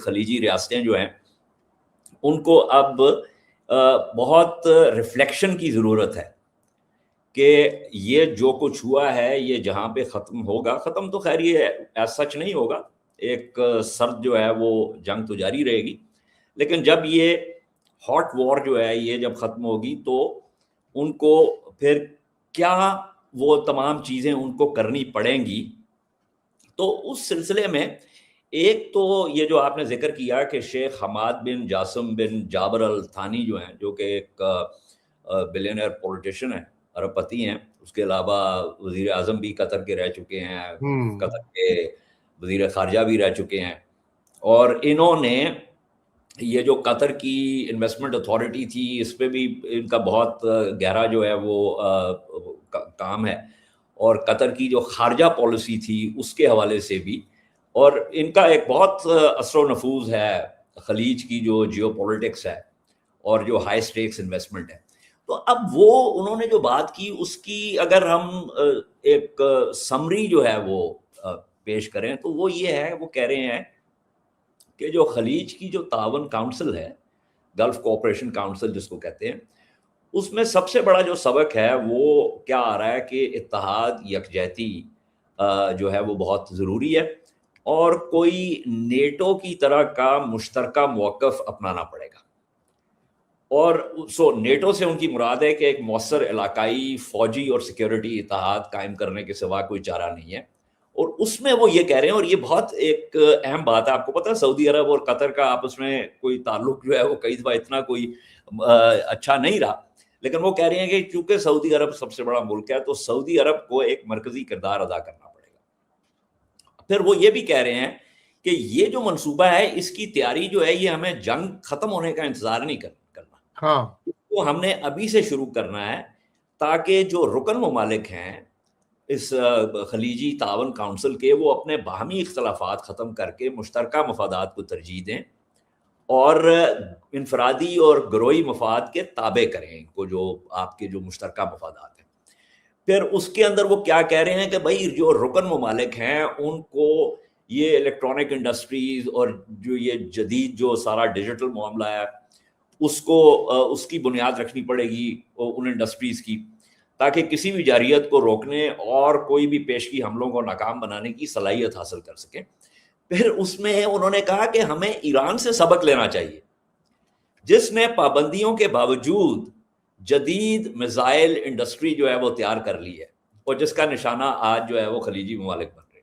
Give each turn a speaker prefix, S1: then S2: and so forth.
S1: خلیجی ریاستیں جو ہیں ان کو اب بہت ریفلیکشن کی ضرورت ہے کہ یہ جو کچھ ہوا ہے یہ جہاں پہ ختم ہوگا، ختم تو خیر یہ ایز سچ نہیں ہوگا، ایک سرد جو ہے وہ جنگ تو جاری رہے گی، لیکن جب یہ ہاٹ وار جو ہے یہ جب ختم ہوگی تو ان کو پھر کیا وہ تمام چیزیں ان کو کرنی پڑیں گی۔ تو اس سلسلے میں ایک تو یہ جو آپ نے ذکر کیا کہ شیخ حماد بن جاسم بن جابر الثانی جو ہیں، جو کہ ایک بلینئر پولیٹیشین ہیں، ارب پتی ہیں، اس کے علاوہ وزیر اعظم بھی قطر کے رہ چکے ہیں، قطر کے وزیر خارجہ بھی رہ چکے ہیں، اور انہوں نے یہ جو قطر کی انویسٹمنٹ اتھارٹی تھی اس پہ بھی ان کا بہت گہرا جو ہے وہ کام ہے، اور قطر کی جو خارجہ پالیسی تھی اس کے حوالے سے بھی، اور ان کا ایک بہت اثر و نفوذ ہے خلیج کی جو جیو پولیٹکس ہے اور جو ہائی سٹیکس انویسٹمنٹ ہے۔ تو اب وہ انہوں نے جو بات کی اس کی اگر ہم ایک سمری جو ہے وہ پیش کریں تو وہ یہ ہے، وہ کہہ رہے ہیں کہ جو خلیج کی جو تعاون کاؤنسل ہے، گلف کوآپریشن کاؤنسل جس کو کہتے ہیں، اس میں سب سے بڑا جو سبق ہے وہ کیا آ رہا ہے کہ اتحاد، یکجہتی جو ہے وہ بہت ضروری ہے، اور کوئی نیٹو کی طرح کا مشترکہ موقف اپنانا پڑے گا۔ اور نیٹو سے ان کی مراد ہے کہ ایک مؤثر علاقائی فوجی اور سیکیورٹی اتحاد قائم کرنے کے سوا کوئی چارہ نہیں ہے، اور اس میں وہ یہ کہہ رہے ہیں، اور یہ بہت ایک اہم بات ہے، آپ کو پتہ ہے سعودی عرب اور قطر کا آپس میں کوئی تعلق جو ہے وہ کئی دفعہ اتنا کوئی اچھا نہیں رہا، لیکن وہ کہہ رہے ہیں کہ چونکہ سعودی عرب سب سے بڑا ملک ہے تو سعودی عرب کو ایک مرکزی کردار ادا کرنا پڑے گا۔ پھر وہ یہ بھی کہہ رہے ہیں کہ یہ جو منصوبہ ہے اس کی تیاری جو ہے یہ ہمیں جنگ ختم ہونے کا انتظار نہیں کرنا، اس کو ہم نے ابھی سے شروع کرنا ہے، تاکہ جو رکن ممالک ہیں اس خلیجی تعاون کاؤنسل کے وہ اپنے باہمی اختلافات ختم کر کے مشترکہ مفادات کو ترجیح دیں اور انفرادی اور گروہی مفاد کے تابع کریں ان کو، جو آپ کے جو مشترکہ مفادات ہیں۔ پھر اس کے اندر وہ کیا کہہ رہے ہیں کہ بھائی جو رکن ممالک ہیں ان کو یہ الیکٹرانک انڈسٹریز اور جو یہ جدید جو سارا ڈیجیٹل معاملہ ہے اس کی بنیاد رکھنی پڑے گی ان انڈسٹریز کی، تاکہ کسی بھی جارحیت کو روکنے اور کوئی بھی پیشگی حملوں کو ناکام بنانے کی صلاحیت حاصل کر سکیں۔ پھر اس میں انہوں نے کہا کہ ہمیں ایران سے سبق لینا چاہیے، جس نے پابندیوں کے باوجود جدید میزائل انڈسٹری جو ہے وہ تیار کر لی ہے، اور جس کا نشانہ آج جو ہے وہ خلیجی ممالک بن